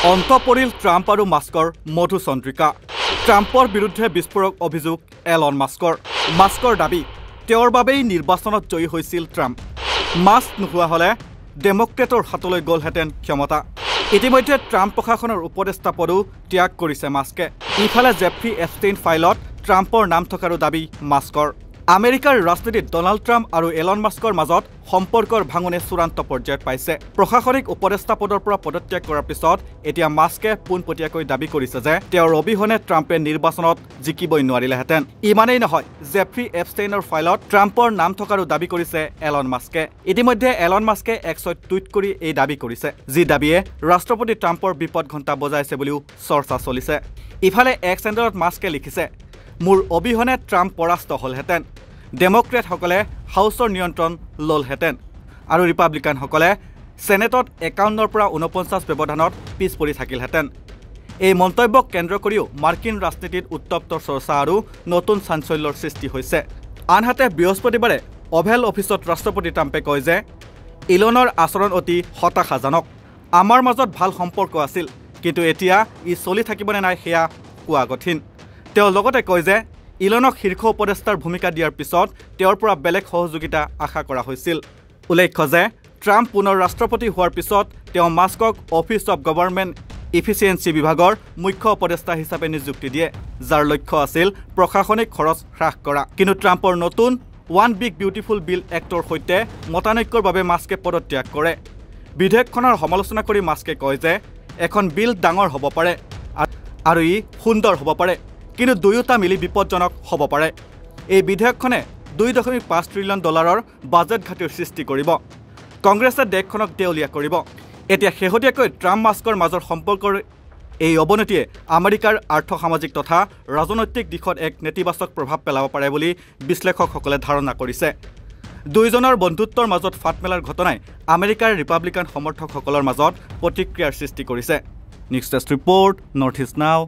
অন্ত পৰিল ট্ৰাম্প আৰু মাস্কৰ মধুচন্দ্ৰিকা ট্ৰাম্পৰ বিৰুদ্ধে বিস্ফোৰক অভিযোগ এলন মাস্কৰ দাবী তেওঁৰ বাবেই নিৰ্বাচনত জয়ী হৈছিল ট্ৰাম্প মাস্ক নোহোৱা হলে ডেমক্ৰেটৰ হাতলৈ গলহেঁতেন ক্ষমতা ইতিমধ্যে ট্ৰাম্প প্ৰশাসনৰ উপদেষ্টা পদো ত্যাগ কৰিছে মাস্কে ইফালে জেফ্ৰি এপষ্টেইন ফাইলত ট্ৰাম্পৰ নাম থকাৰো দাবী মাস্কৰ আমেৰিকাৰ ৰাজনীতিত ডনাল্ড ট্ৰাম্প আৰু এলন মাস্কৰ মাজত সম্পৰ্কৰ ভাঙনে চূড়ান্ত পৰ্যায়ত পাইছে প্ৰশাসনিক উপদেষ্টা পদৰ পৰা পদত্যাগ কৰাৰ পিছত এতিয়া মাস্কে পোনপটীয়াকৈ দাবী কৰিছে যে তেওঁৰ অবিহনে ট্ৰাম্পে নিৰ্বাচনত জিকিবই নোৱাৰিলেহেঁতেন ইমানেই নহয় জেফ্ৰি এপষ্টেইনৰ ফাইলত ট্ৰাম্পৰ নাম থকাৰো দাবী কৰিছে এলন মাস্কে ইতিমধ্যে এলন মাস্কে এক্সত টুইট কৰি এই দাবী কৰিছে যি দাবীয়ে ৰাষ্ট্ৰপতি ট্ৰাম্পৰ বিপদ ঘণ্টা বজাইছে বুলিও চৰ্চা চলিছে ইফালে এক্স এণ্ডাৰত মাস্কে লিখিছে মোৰ অবিহনে ট্ৰাম্প পৰাস্ত হলহেঁতেন ডেমক্ৰেটসকলে হাউচৰ নিয়ন্ত্ৰণ ললহেঁতেন আৰু ৰিপাব্লিকানসকলে সেনেটত 51ৰ পৰা 49 ব্যৱধানত পিছ পৰি থাকিলহেঁতেন এই মন্তব্যক কেন্দ্ৰ কৰিও মাৰ্কিন ৰাজনীতিত উত্তপ্ত চৰ্চা আৰু নতুন চাঞ্চল্যৰ সৃষ্টি হৈছে আনহাতে বৃহস্পতিবাৰে অভেল অফিচত ৰাষ্ট্ৰপতি ট্ৰাম্পে কয় যে ইলনৰ আচৰণ অতি হতাশাজনক আমাৰ মাজত ভাল সম্পৰ্ক আছিল কিন্তু এতিয়া ই চলি থাকিবনে নাই সেয়া কোৱা কঠিন তেওঁ লগতে কয় যে ইলনক শীৰ্ষ উপদেষ্টাৰ ভূমিকা দিয়াৰ পিছত তেওঁৰ পৰা বেলেগ সহযোগিতা আশা কৰা হৈছিল উল্লেখ্য যে ট্ৰাম্প পুনৰ ৰাষ্ট্ৰপতি হোৱাৰ পিছত তেওঁ মাস্কক অফিচ অৱ গভৰ্ণমেণ্ট ইফিচিয়েঞ্চি বিভাগৰ মুখ্য উপদেষ্টা হিচাপে নিযুক্তি দিয়ে যাৰ লক্ষ্য আছিল প্ৰশাসনিক খৰচ হ্ৰাস কৰা কিন্তু ট্ৰাম্পৰ নতুন one big beautiful bill actor সৈতে মতানৈক্যৰ বাবে মাস্কে পদত্যাগ কৰে বিধেয়কখনৰ সমালোচনা কৰি মাস্কে কয় যে এখন বিল ডাঙৰ হ'ব পাৰে আৰু ই সুন্দৰ হ'ব পাৰে কিন্তু দুয়োটা মিলি বিপদজনক হ'ব পাৰে এই বিধেয়কখনে $2.5 ট্ৰিলিয়ন বাজেট ঘাটিৰ সৃষ্টি কৰিব কংগ্ৰেছে দেশখনক দেউলীয়া কৰিব এতিয়া শেহতীয়াকৈ ট্ৰাম্প মাস্কৰ মাজৰ সম্পৰ্কৰ এই অৱনতিয়ে আমেৰিকাৰ আৰ্থ-সামাজিক তথা ৰাজনৈতিক দিশত এক নেতিবাচক প্ৰভাৱ পেলাব পাৰে বুলি বিশ্লেষকসকলে ধাৰণা কৰিছে দুয়োজনৰ বন্ধুত্বৰ মাজত ফাট মেলাৰ ঘটনাই আমেৰিকাৰ ৰিপাব্লিকান সমৰ্থকসকলৰ মাজত প্ৰতিক্ৰিয়াৰ সৃষ্টি কৰিছে নেক্সট ৰিপৰ্ট নৰ্থ ইষ্ট নাও